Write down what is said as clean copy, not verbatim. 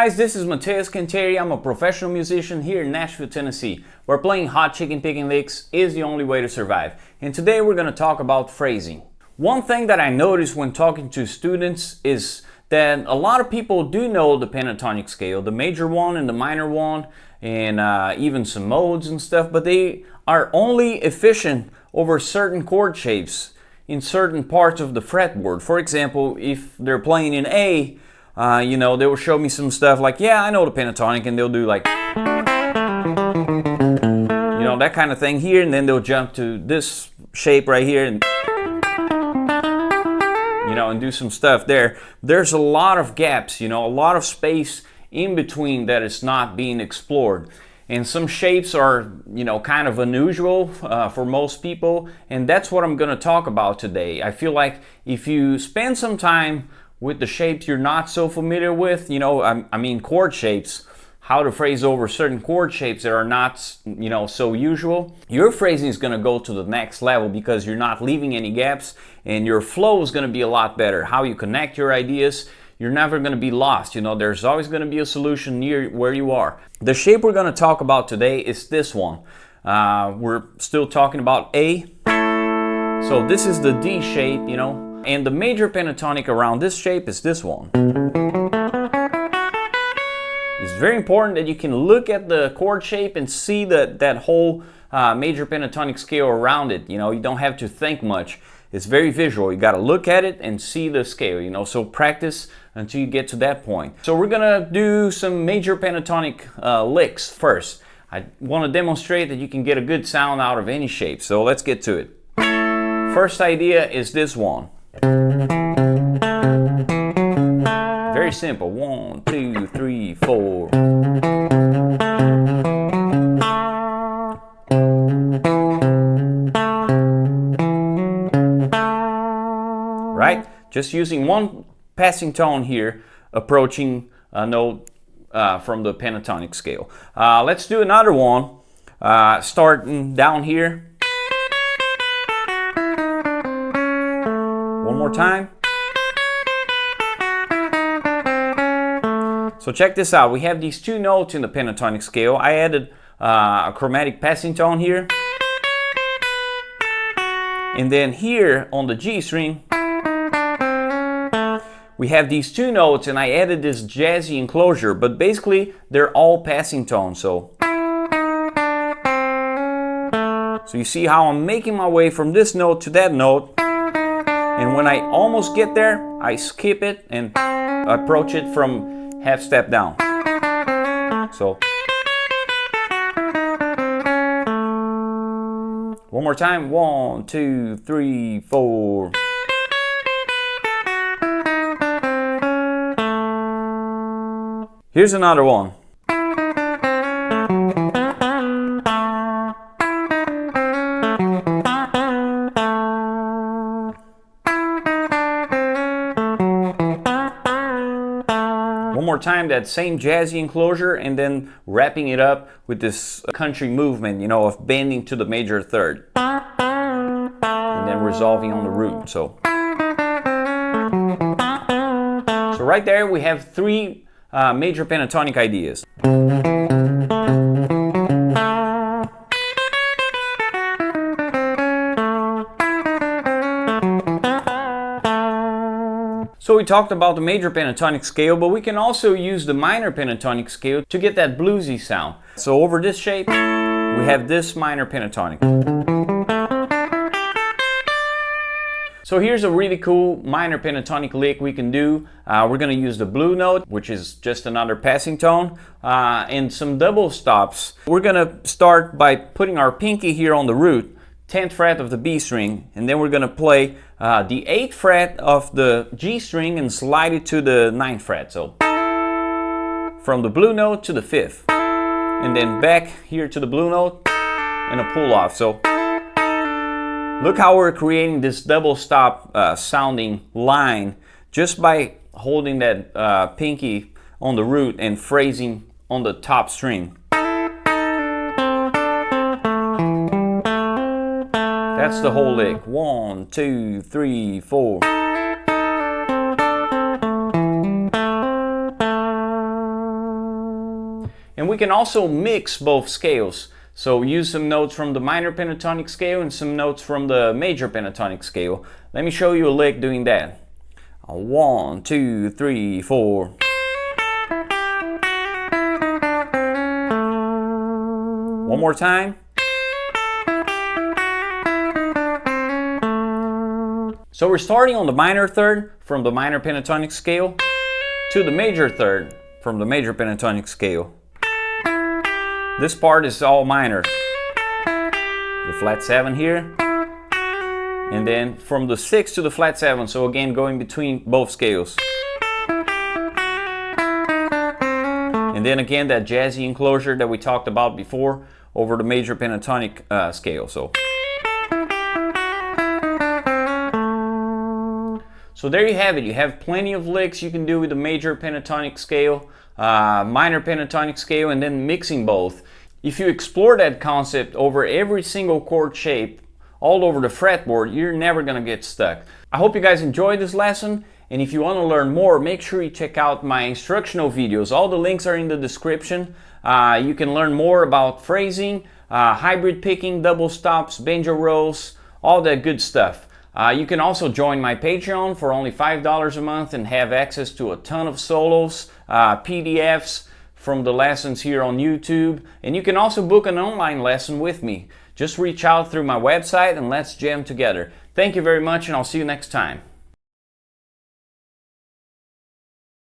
guys, this is Mateus Canteri. I'm a professional musician here in Nashville, Tennessee, where playing hot chicken picking licks is the only way to survive. And today we're going to talk about phrasing. One thing that I notice when talking to students is that a lot of people do know the pentatonic scale, the major one and the minor one, and even some modes and stuff, but they are only efficient over certain chord shapes in certain parts of the fretboard. For example, if they're playing in A, they will show me some stuff like, yeah, I know the pentatonic, and they'll do like, that kind of thing here, and then they'll jump to this shape right here and do some stuff there. There's a lot of gaps, a lot of space in between that is not being explored. And some shapes are, kind of unusual for most people, and that's what I'm going to talk about today. I feel like if you spend some time with the shapes you're not so familiar with, chord shapes, how to phrase over certain chord shapes that are not, so usual, your phrasing is going to go to the next level because you're not leaving any gaps, and your flow is going to be a lot better. How you connect your ideas, you're never going to be lost. There's always going to be a solution near where you are. The shape we're going to talk about today is this one. We're still talking about A. So this is the D shape, and the major pentatonic around this shape is this one. It's very important that you can look at the chord shape and see that whole major pentatonic scale around it. You don't have to think much. It's very visual. You got to look at it and see the scale, so practice until you get to that point. So we're gonna do some major pentatonic licks first. I want to demonstrate that you can get a good sound out of any shape. So let's get to it. First idea is this one. Very simple. 1, 2, 3, 4. Right? Just using one passing tone here, approaching a note from the pentatonic scale. Let's do another one, starting down here. One more time. So check this out. We have these two notes in the pentatonic scale. I added a chromatic passing tone here. And then here on the G string, we have these two notes, and I added this jazzy enclosure, but basically they're all passing tones. So you see how I'm making my way from this note to that note, and when I almost get there, I skip it and approach it from half step down. So one more time. 1, 2, 3, 4. Here's another one. One more time, that same jazzy enclosure, and then wrapping it up with this country movement, of bending to the major third. And then resolving on the root. So right there we have three major pentatonic ideas. So we talked about the major pentatonic scale, but we can also use the minor pentatonic scale to get that bluesy sound. So over this shape, we have this minor pentatonic. So here's a really cool minor pentatonic lick we can do. We're going to use the blue note, which is just another passing tone, and some double stops. We're going to start by putting our pinky here on the root, 10th fret of the B string, and then we're going to play the 8th fret of the G string and slide it to the 9th fret. So from the blue note to the 5th, and then back here to the blue note and a pull off. So look how we're creating this double stop sounding line just by holding that pinky on the root and phrasing on the top string. That's the whole lick. 1, 2, 3, 4. And we can also mix both scales. So use some notes from the minor pentatonic scale and some notes from the major pentatonic scale. Let me show you a lick doing that. 1, 2, 3, 4. One more time. So we're starting on the minor third from the minor pentatonic scale to the major third from the major pentatonic scale. This part is all minor. The flat 7 here. And then from the 6 to the flat 7, so again going between both scales. And then again that jazzy enclosure that we talked about before over the major pentatonic scale. So there you have it. You have plenty of licks you can do with the major pentatonic scale, minor pentatonic scale, and then mixing both. If you explore that concept over every single chord shape, all over the fretboard, you're never gonna get stuck. I hope you guys enjoyed this lesson, and if you want to learn more, make sure you check out my instructional videos. All the links are in the description. You can learn more about phrasing, hybrid picking, double stops, banjo rolls, all that good stuff. You can also join my Patreon for only $5 a month and have access to a ton of solos, PDFs from the lessons here on YouTube, and you can also book an online lesson with me. Just reach out through my website and let's jam together. Thank you very much, and I'll see you next time.